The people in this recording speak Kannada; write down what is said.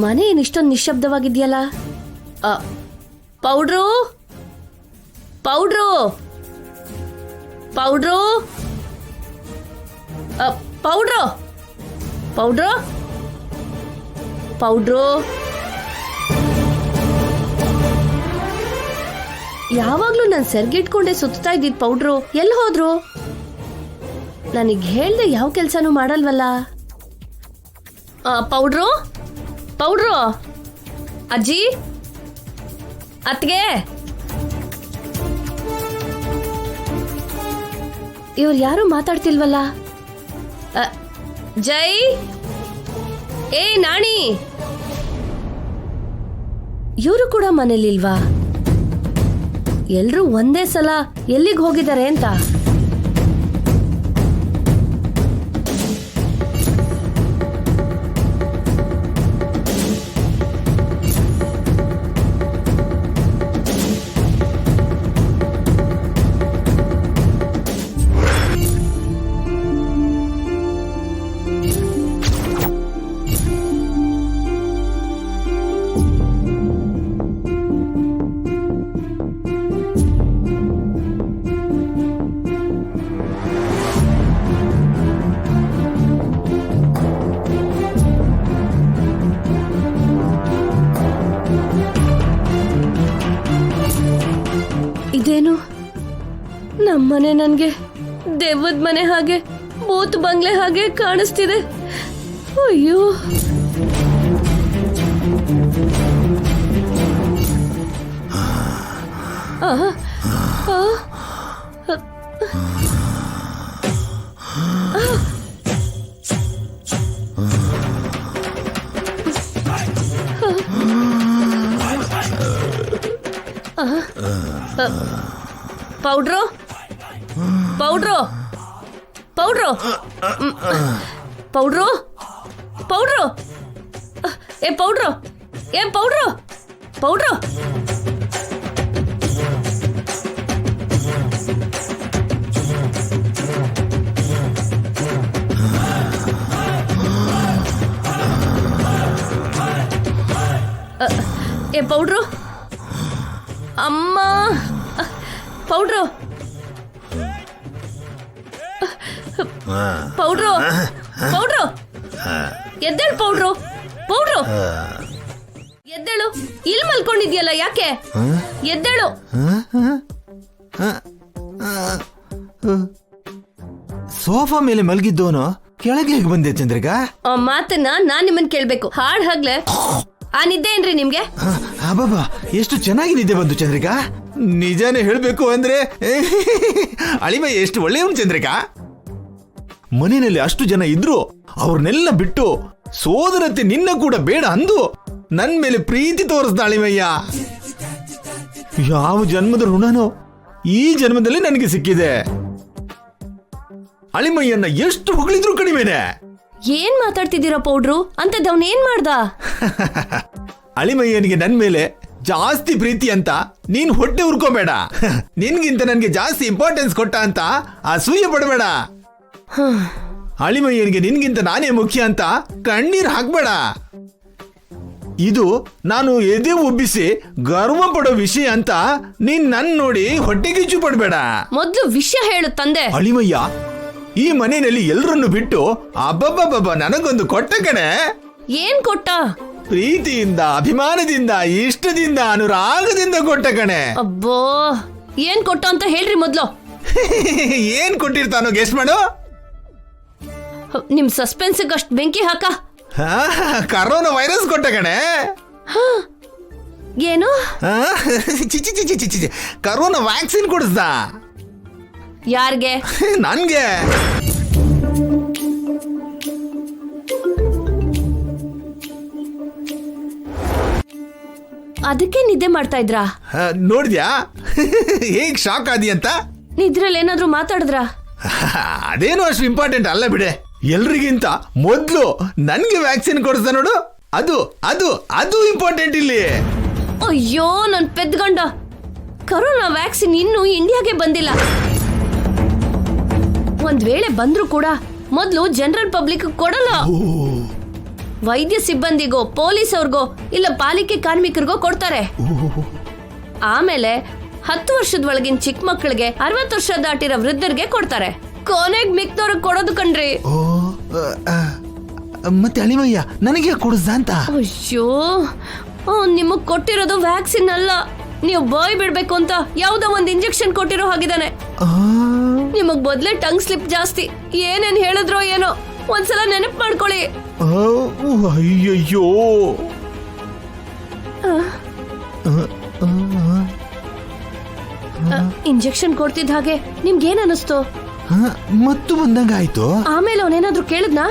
ಮನೆ ಏನಿಷ್ಟೊಂದು ನಿಶ್ಶಬ್ದವಾಗಿದೆಯಲ್ಲ. Powder powder powder powder powder powder ಯಾವಾಗ್ಲೂ ನಾನು ಸೆರ್ಗಿಟ್ಕೊಂಡೆ ಸುತ್ತಾ ಇದ್ದಿದ್ ಪೌಡ್ರು ಎಲ್ಲಿ ಹೋದ್ರು? ನನಗೆ ಹೇಳ್ದೆ ಯಾವ ಕೆಲ್ಸನೂ ಮಾಡಲ್ವಲ್ಲ. ಪೌಡ್ರು ಪೌಡ್ರು ಅಜ್ಜಿ, ಅತ್ಗೆ, ಇವ್ರು ಯಾರು ಮಾತಾಡ್ತಿಲ್ವಲ್ಲ. ಜೈ, ಏ ನಾಣಿ, ಇವರು ಕೂಡ ಮನೇಲಿಲ್ವಾ? ಎಲ್ರೂ ಒಂದೇ ಸಲ ಎಲ್ಲಿಗೆ ಹೋಗಿದ್ದಾರೆ ಅಂತ. ಇದೇನು ನಮ್ಮನೆ ನನ್ಗೆ ದೆವ್ವದ ಮನೆ ಹಾಗೆ, ಭೂತ್ ಬಂಗ್ಲೆ ಹಾಗೆ ಕಾಣಿಸ್ತಿದೆ. ಅಯ್ಯೋ, powder powder powder powder powder ಏ ಪೌಡ್ರು, ಏ ಪೌಡ್ರು ಪೌಡ್ರು. ಏ ಪೌಡ್ರು, ಅಮ್ಮ, ಪೌಡ್ರು ಪೌಡ್ರು ಪೌಡ್ರು, ಎದ್ದೇಳು ಪೌಡ್ರು, ಪೌಡ್ರು ಎದ್ದೇಳು. ಇಲ್ಲಿ ಮಲ್ಕೊಂಡಿದ್ಯಲ್ಲ, ಯಾಕೆ? ಎದ್ದೇಳು. ಸೋಫಾ ಮೇಲೆ ಮಲಗಿದ್ದೋನು ಕೆಳಗೆ ಹೇಗೆ ಬಂದೆ ಚಂದ್ರಿಕಾ? ಆ ಮಾತನ್ನ ನಾನ್ ನಿಮ್ಮನ್ ಕೇಳ್ಬೇಕು. ಹಾಡ್ ಹಾಗ್ಲೆ ಆ ನಿದ್ದೆ ಏನ್ರಿ ನಿಮ್ಗೆ? ಅಬ್ಬಬ್ಬಾ, ಎಷ್ಟು ಚೆನ್ನಾಗಿ ನಿದ್ದೆ ಬಂತು ಚಂದ್ರಿಕಾ. ನಿಜಾನೇ ಹೇಳ್ಬೇಕು ಅಂದ್ರೆ ಅಳಿಮೆ ಎಷ್ಟು ಒಳ್ಳೆಯವನು ಚಂದ್ರಿಕಾ. ಮನೆಯಲ್ಲಿ ಅಷ್ಟು ಜನ ಇದ್ರು ಅವ್ರನ್ನೆಲ್ಲ ಬಿಟ್ಟು ಸೋದರತ್ತೆ ನಿನ್ನ ಕೂಡ ಬೇಡ ಅಂದು ನನ್ ಮೇಲೆ ಪ್ರೀತಿ ತೋರಿಸ್ದ ಅಳಿಮಯ್ಯ. ಯಾವ ಜನ್ಮದ ಋಣನೋ ಈ ಜನ್ಮದಲ್ಲಿ ನನಗೆ ಸಿಕ್ಕಿದೆ. ಅಳಿಮಯ್ಯನ್ನ ಎಷ್ಟು ಹೊಗಳಿದ್ರು ಕಡಿಮೆನೆ. ಏನ್ ಮಾತಾಡ್ತಿದ್ದೀರಾ ಪೌಡ್ರು? ಅಂತದವ್ನ ಏನ್ ಮಾಡ್ದ? ಅಳಿಮಯ್ಯನಿಗೆ ನನ್ ಮೇಲೆ ಜಾಸ್ತಿ ಪ್ರೀತಿ ಅಂತ ನೀನ್ ಹೊಟ್ಟೆ ಉರ್ಕೋಬೇಡ. ನಿನ್ಗಿಂತ ನನ್ಗೆ ಜಾಸ್ತಿ ಇಂಪಾರ್ಟೆನ್ಸ್ ಕೊಟ್ಟ ಅಂತ ಅಸೂಯೆ ಪಡಬೇಡ. ಅಳಿಮಯ್ಯನಿಗೆ ನಿನ್ಗಿಂತ ನಾನೇ ಮುಖ್ಯ ಅಂತ ಕಣ್ಣೀರ್ ಹಾಕ್ಬೇಡ. ಇದು ನಾನು ಎದೆ ಉಬ್ಬಿಸಿ ಗರ್ವ ಪಡೋ ವಿಷಯ ಅಂತ ನೀನ್ ನನ್ ನೋಡಿ ಹೊಟ್ಟೆ ಕಿಚ್ಚು ಪಡ್ಬೇಡ. ಮೊದ್ಲು ವಿಷಯ ಹೇಳು ತಂದೆ. ಅಳಿಮಯ್ಯ ಈ ಮನೆಯಲ್ಲಿ ಎಲ್ಲರನ್ನು ಬಿಟ್ಟು ಅಬ್ಬಬ್ಬಬ್ಬ ನನಗೊಂದು ಕೊಟ್ಟ ಕಣೆ. ಏನ್ ಕೊಟ್ಟ? ಪ್ರೀತಿಯಿಂದ, ಅಭಿಮಾನದಿಂದ, ಇಷ್ಟದಿಂದ, ಅನುರಾಗದಿಂದ ಕೊಟ್ಟ ಕಣೆ. ಅಬ್ಬೋ, ಏನ್ ಕೊಟ್ಟ ಅಂತ ಹೇಳ್ರಿ ಮೊದ್ಲು. ಏನ್ ಕೊಟ್ಟಿರ್ತಾನೋ ಗೆಸ್ಟ್ ಮಾಡು. ನಿಮ್ ಸಸ್ಪೆನ್ಸ್ ಅಷ್ಟ್ ಬೆಂಕಿ ಹಾಕ. ಕರೋನಾ ವೈರಸ್ ಕೊಟ್ಟ ಕಣೆ. ಏನು? ಚಿಚಿ ಚಿಚಿ ಚಿಚಿ ಕರೋನಾ ವ್ಯಾಕ್ಸಿನ್ ಕೊಡಿಸ್ದ. ಯಾರ್ಗೆ? ನನ್ಗೆ. ಅದಕ್ಕೆ ನಿದ್ದೆ ಮಾಡ್ತಾ ಇದ್ರಾ? ನೋಡಿದ್ಯಾ ಹೇಗ್ ಶಾಕ್ ಆದಿ ಅಂತ? ನಿದ್ರಲ್ಲಿ ಏನಾದ್ರೂ ಮಾತಾಡಿದ್ರಾ? ಅದೇನು ಅಷ್ಟು ಇಂಪಾರ್ಟೆಂಟ್ ಅಲ್ಲ ಬಿಡೆ. ಎಲ್ರಿಗಿಂತ ಮೊದ್ಲು ನನ್ಗೆ ವ್ಯಾಕ್ಸಿನ್ ಕೊಡಿಸ್ದ ನೋಡು, ಅದು ಅದು ಅದು ಇಂಪಾರ್ಟೆಂಟ್ ಇಲ್ಲಿ. ಅಯ್ಯೋ ನನ್ ಪೆದ್ಗಂಡ, ಕರೋನಾ ವ್ಯಾಕ್ಸಿನ್ ಇನ್ನೂ ಇಂಡಿಯಾಗೆ ಬಂದಿಲ್ಲ. ಒಂದ್ ವೇಳೆ ಬಂದ್ರು ಕೂಡ ಮೊದ್ಲು ಜನರಲ್ ಪಬ್ಲಿಕ್ ಕೊಡಲ್ಲ. ವೈದ್ಯ ಸಿಬ್ಬಂದಿಗೋ ಪೊಲೀಸ್ ಅವ್ರಿಗೋ ಇಲ್ಲ ಪಾಲಿಕೆ ಕಾರ್ಮಿಕರಿಗೋ ಕೊಡ್ತಾರೆ. ಆಮೇಲೆ 10 ವರ್ಷದ ಒಳಗಿನ ಚಿಕ್ಕ ಮಕ್ಕಳಿಗೆ, 60 ವರ್ಷ ದಾಟಿರೋ ವೃದ್ಧರಿಗೆ ಕೊಡ್ತಾರೆ. ಕೊನೆಗ್ ಮಿಕ್ದವ್ರಿಗೆ ಕೊಡೋದು ಕಣ್ರಿ. ಮತ್ತೆ ಅಳಿಮಯ್ಯ ನನಗೆ ಕೊಡಿಸ್ದ ಅಂತ? ಅಯ್ಯೋ, ನಿಮಗ್ ಕೊಟ್ಟಿರೋದು ವ್ಯಾಕ್ಸಿನ್ ಅಲ್ಲ, ನೀವು ಬಾಯ್ ಬಿಡ್ಬೇಕು ಅಂತ ಯಾವ್ದೋ ಒಂದ್ ಇಂಜೆಕ್ಷನ್ ಕೊಟ್ಟಿರೋ ಹಾಗಿದಾನೆ. ನಿಮಗ್ ಬದ್ಲೆ ಟಂಗ್ ಸ್ಲಿಪ್ ಜಾಸ್ತಿ. ಏನೇನ್ ಹೇಳಿದ್ರೋ ಏನೋ, ಒಂದ್ಸಲ ನೆನಪು ಮಾಡ್ಕೊಳ್ಳಿ. ಅಯ್ಯಯ್ಯೋ, ಇಂಜೆಕ್ಷನ್ ಕೊಡ್ತಿದ್ದ ಹಾಗೆ ನಿಮ್ಗೇನ್ ಅನಿಸ್ತು? ಮತ್ತು ಬಂದಂಗ ಆಯ್ತು. ಆಮೇಲೆ ಅವನೇನಾದ್ರೂ ಕೇಳಿದ್ನಾ?